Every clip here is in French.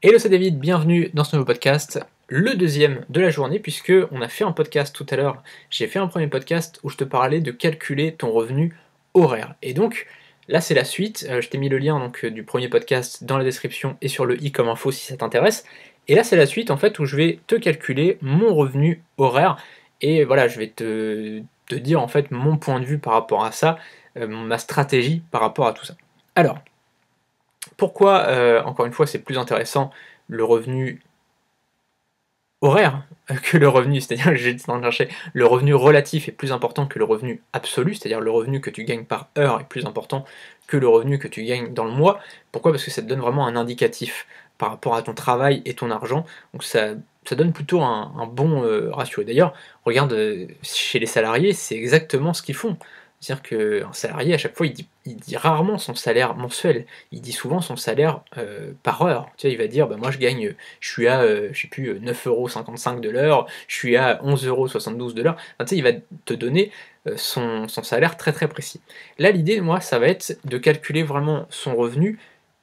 Hello, c'est David, bienvenue dans ce nouveau podcast, le deuxième de la journée, puisque on a fait un podcast tout à l'heure. J'ai fait un premier podcast où je te parlais de calculer ton revenu horaire. Et donc, là c'est la suite, je t'ai mis le lien du premier podcast dans la description et sur le i comme info si ça t'intéresse. Et là c'est la suite en fait où je vais te calculer mon revenu horaire, et voilà, je vais te dire en fait mon point de vue par rapport à ça, ma stratégie par rapport à tout ça. Alors, pourquoi, encore une fois, c'est plus intéressant le revenu horaire que le revenu, c'est-à-dire j'ai été en train de chercher, le revenu relatif est plus important que le revenu absolu, c'est-à-dire le revenu que tu gagnes par heure est plus important que le revenu que tu gagnes dans le mois. Pourquoi? Parce que ça te donne vraiment un indicatif par rapport à ton travail et ton argent, donc ça donne plutôt un bon ratio. Et d'ailleurs, regarde, chez les salariés, c'est exactement ce qu'ils font. C'est-à-dire qu'un salarié, à chaque fois, il dit rarement son salaire mensuel, il dit souvent son salaire par heure. Tu sais, il va dire, bah, moi je suis à, je sais plus, 9,55 € de l'heure, je suis à 11,72 € de l'heure. Enfin, tu sais, il va te donner son salaire très très précis. Là, l'idée, moi, ça va être de calculer vraiment son revenu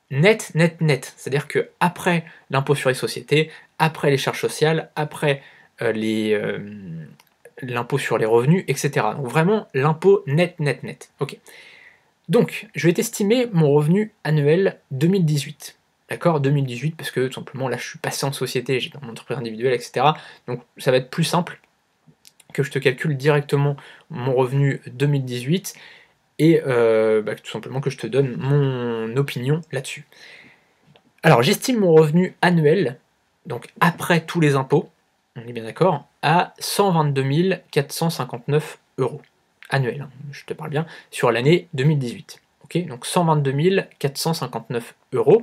net, net, net. C'est-à-dire que après l'impôt sur les sociétés, après les charges sociales, après l'impôt sur les revenus, etc. Donc vraiment l'impôt net, net, net. Ok. Donc, je vais t'estimer mon revenu annuel 2018. D'accord, 2018, parce que tout simplement là je suis passé en société, j'ai mon entreprise individuelle, etc. Donc ça va être plus simple que je te calcule directement mon revenu 2018 et tout simplement que je te donne mon opinion là-dessus. Alors j'estime mon revenu annuel, donc après tous les impôts, on est bien d'accord, à 122 459 € annuel, hein, je te parle bien, sur l'année 2018. Ok, donc 122 459 €.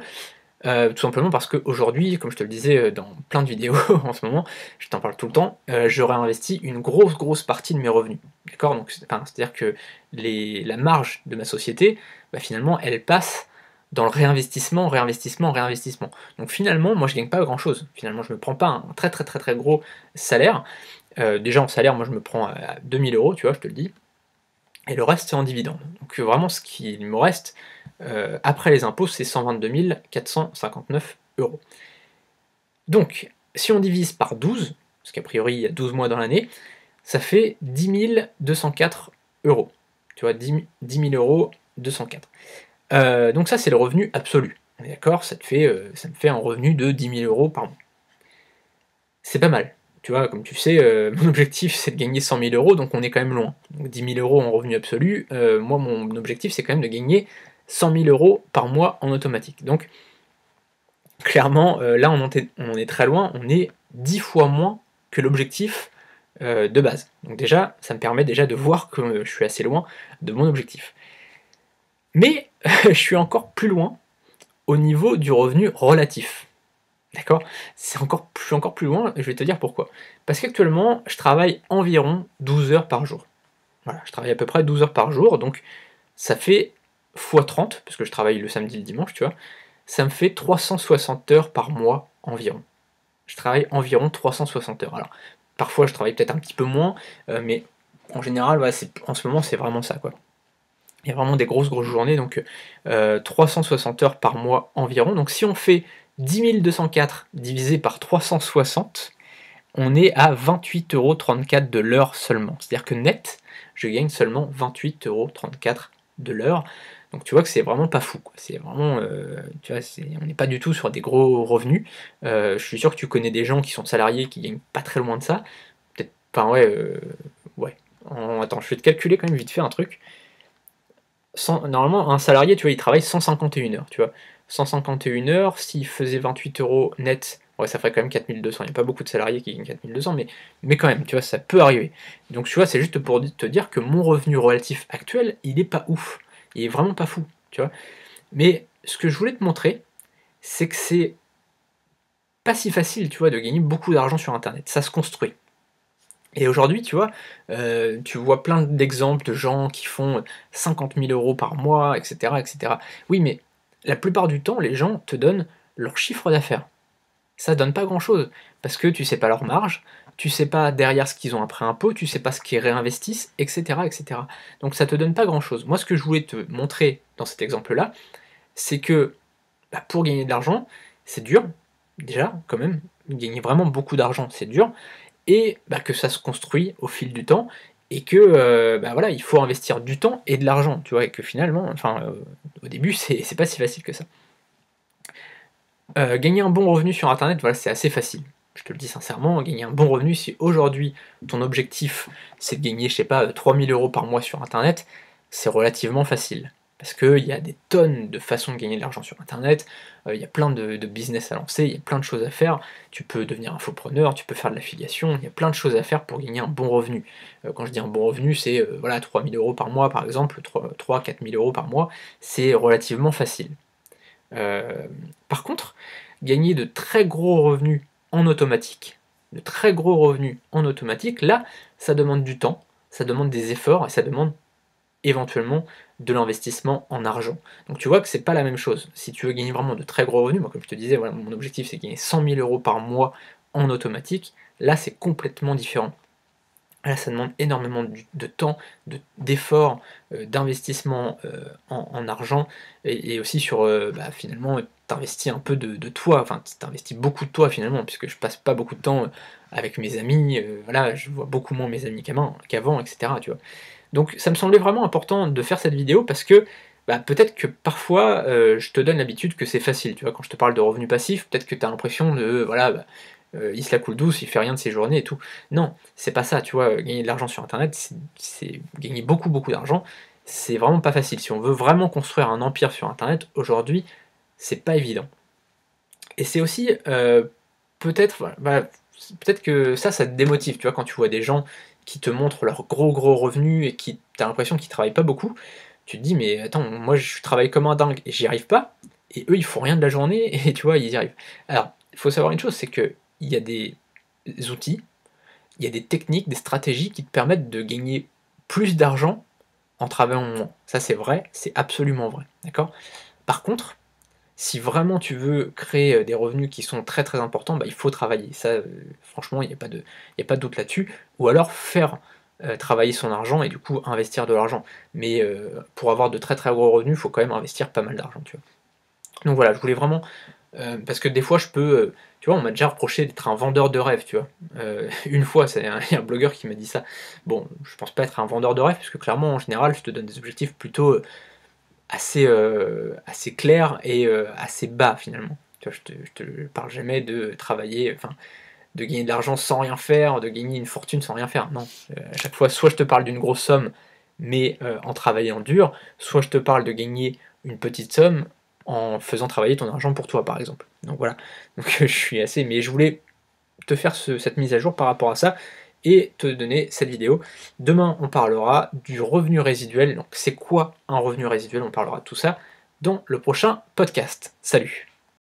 Tout simplement parce qu'aujourd'hui, comme je te le disais dans plein de vidéos en ce moment, je t'en parle tout le temps, j'aurais investi une grosse partie de mes revenus. D'accord, donc c'est-à-dire que la marge de ma société, bah, finalement, elle passe dans le réinvestissement, réinvestissement, réinvestissement. Donc finalement, moi je gagne pas grand-chose. Finalement, je me prends pas un très gros salaire. Déjà en salaire, moi je me prends à 2000 €, tu vois, je te le dis. Et le reste, c'est en dividende. Donc vraiment, ce qu'il me reste après les impôts, c'est 122 459 €. Donc, si on divise par 12, parce qu'a priori il y a 12 mois dans l'année, ça fait 10 204 €. Tu vois, 10 000 €, 204. Donc ça, c'est le revenu absolu. D'accord, ça me fait un revenu de 10 000 € par mois. C'est pas mal. Tu vois, comme tu sais, mon objectif c'est de gagner 100 000 €, donc on est quand même loin. Donc 10 000 € en revenu absolu, moi mon objectif c'est quand même de gagner 100 000 € par mois en automatique. Donc clairement, là on en est très loin, on est 10 fois moins que l'objectif de base. Donc déjà, ça me permet déjà de voir que je suis assez loin de mon objectif. Mais je suis encore plus loin au niveau du revenu relatif. D'accord? Je suis encore plus loin, et je vais te dire pourquoi. Parce qu'actuellement, je travaille environ 12 heures par jour. Voilà, je travaille à peu près 12 heures par jour, donc ça fait x 30, parce que je travaille le samedi et le dimanche, tu vois, ça me fait 360 heures par mois environ. Je travaille environ 360 heures. Alors, parfois je travaille peut-être un petit peu moins, mais en général, voilà, en ce moment, c'est vraiment ça, quoi. Il y a vraiment des grosses journées, donc 360 heures par mois environ. Donc si on fait 10 204 divisé par 360, on est à 28,34 € de l'heure seulement. C'est-à-dire que net, je gagne seulement 28,34 € de l'heure. Donc tu vois que c'est vraiment pas fou, quoi. C'est vraiment, tu vois, on n'est pas du tout sur des gros revenus. Je suis sûr que tu connais des gens qui sont salariés qui gagnent pas très loin de ça. Peut-être, enfin ouais, ouais. Attends, je vais te calculer quand même vite fait un truc. Normalement, un salarié, tu vois, il travaille 151 heures, tu vois. 151 heures, s'il faisait 28 € net, ouais, ça ferait quand même 4200. Il n'y a pas beaucoup de salariés qui gagnent 4200, mais quand même, tu vois, ça peut arriver. Donc, tu vois, c'est juste pour te dire que mon revenu relatif actuel, il est pas ouf. Il est vraiment pas fou, tu vois. Mais ce que je voulais te montrer, c'est que c'est pas si facile, tu vois, de gagner beaucoup d'argent sur Internet. Ça se construit. Et aujourd'hui, tu vois, tu vois plein d'exemples de gens qui font 50 000 € par mois, etc., etc. Oui, mais la plupart du temps, les gens te donnent leur chiffre d'affaires. Ça donne pas grand-chose, parce que tu sais pas leur marge, tu sais pas derrière ce qu'ils ont après impôt, tu sais pas ce qu'ils réinvestissent, etc., etc. Donc ça te donne pas grand-chose. Moi, ce que je voulais te montrer dans cet exemple-là, c'est que bah, pour gagner de l'argent, c'est dur, déjà, quand même, gagner vraiment beaucoup d'argent, c'est dur, et bah, que ça se construit au fil du temps, et que bah, voilà, il faut investir du temps et de l'argent, tu vois, et que finalement, enfin, au début, c'est pas si facile que ça. Gagner un bon revenu sur internet, voilà, c'est assez facile. Je te le dis sincèrement, gagner un bon revenu, si aujourd'hui ton objectif c'est de gagner, je sais pas, 3 000 € par mois sur internet, c'est relativement facile. Parce qu'il y a des tonnes de façons de gagner de l'argent sur internet, il y a plein de business à lancer, il y a plein de choses à faire. Tu peux devenir infopreneur, tu peux faire de l'affiliation, il y a plein de choses à faire pour gagner un bon revenu. Quand je dis un bon revenu, c'est voilà, 3 000 € par mois par exemple, 3 4 000 € par mois, c'est relativement facile. Euh, Par contre, gagner de très gros revenus en automatique, là, ça demande du temps, ça demande des efforts et ça demande éventuellement de l'investissement en argent. Donc tu vois que c'est pas la même chose. Si tu veux gagner vraiment de très gros revenus, moi comme je te disais, voilà, mon objectif c'est de gagner 100 000 € par mois en automatique, là c'est complètement différent. Là, ça demande énormément de temps, d'efforts, d'investissement en argent, et aussi sur, bah, finalement, t'investis un peu de toi, enfin, t'investis beaucoup de toi finalement, puisque je passe pas beaucoup de temps avec mes amis, voilà, je vois beaucoup moins mes amis qu'avant, etc. Tu vois. Donc ça me semblait vraiment important de faire cette vidéo parce que bah, peut-être que parfois je te donne l'habitude que c'est facile, tu vois, quand je te parle de revenus passifs, peut-être que tu as l'impression de voilà, bah, il se la coule douce, il fait rien de ses journées et tout. Non, c'est pas ça, tu vois, gagner de l'argent sur internet, c'est gagner beaucoup beaucoup d'argent, c'est vraiment pas facile. Si on veut vraiment construire un empire sur internet, aujourd'hui, c'est pas évident. Et c'est aussi peut-être voilà, peut-être que ça te démotive, tu vois, quand tu vois des gens qui te montrent leurs gros gros revenus et qui t'as l'impression qu'ils travaillent pas beaucoup, tu te dis mais attends, moi je travaille comme un dingue et j'y arrive pas, et eux ils font rien de la journée et tu vois, ils y arrivent. Alors, il faut savoir une chose, c'est que il y a des outils, il y a des techniques, des stratégies qui te permettent de gagner plus d'argent en travaillant moins. Ça c'est vrai, c'est absolument vrai, d'accord? Par contre, si vraiment tu veux créer des revenus qui sont très très importants, bah, il faut travailler. Ça, franchement, il y a pas de doute là-dessus. Ou alors faire travailler son argent et du coup investir de l'argent. Mais pour avoir de très très gros revenus, il faut quand même investir pas mal d'argent, tu vois. Donc voilà, je voulais vraiment, parce que des fois je peux, tu vois, on m'a déjà reproché d'être un vendeur de rêve, tu vois. Une fois, il y a un blogueur qui m'a dit ça. Bon, je pense pas être un vendeur de rêve, parce que clairement, en général, je te donne des objectifs plutôt assez clair et assez bas finalement. Tu vois, je te parle jamais de travailler, enfin, de gagner de l'argent sans rien faire, de gagner une fortune sans rien faire. Non. À chaque fois, soit je te parle d'une grosse somme, mais en travaillant dur, soit je te parle de gagner une petite somme en faisant travailler ton argent pour toi, par exemple. Donc voilà. Donc je suis assez. Mais je voulais te faire cette mise à jour par rapport à ça et te donner cette vidéo. Demain, on parlera du revenu résiduel. Donc, c'est quoi un revenu résiduel? On parlera de tout ça dans le prochain podcast. Salut!